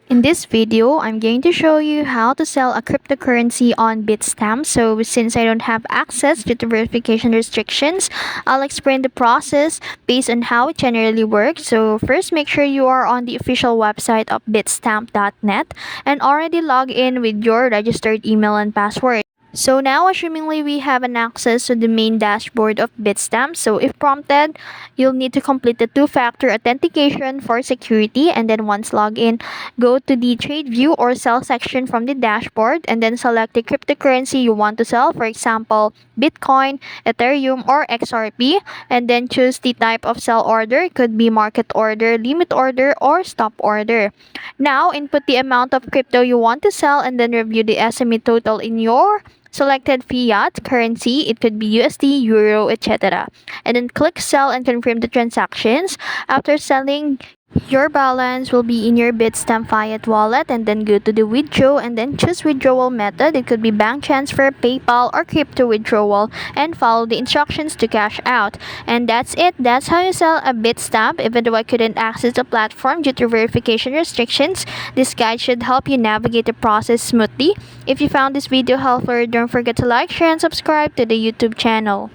In this video, I'm going to show you how to sell a cryptocurrency on Bitstamp. So since I don't have access due to verification restrictions, I'll explain the process based on how it generally works. So first, make sure you are on the official website of bitstamp.net and already log in with your registered email and password. So now, assumingly we have an access to the main dashboard of Bitstamp, so if prompted, you'll need to complete the two-factor authentication for security, and then once logged in, go to the trade view or sell section from the dashboard, and then select the cryptocurrency you want to sell, for example, Bitcoin, Ethereum, or XRP, and then choose the type of sell order. It could be market order, limit order, or stop order. Now, input the amount of crypto you want to sell and then review the estimate total in your selected fiat currency. It could be USD, Euro, etc. And then click sell and confirm the transactions. After selling, your balance will be in your Bitstamp fiat wallet, and then go to the withdraw and then choose withdrawal method. It could be bank transfer, PayPal, or crypto withdrawal, and follow the instructions to cash out. And that's it. That's how you sell a Bitstamp. Even though I couldn't access the platform due to verification restrictions, this guide should help you navigate the process smoothly. If you found this video helpful, don't forget to like, share, and subscribe to the YouTube channel.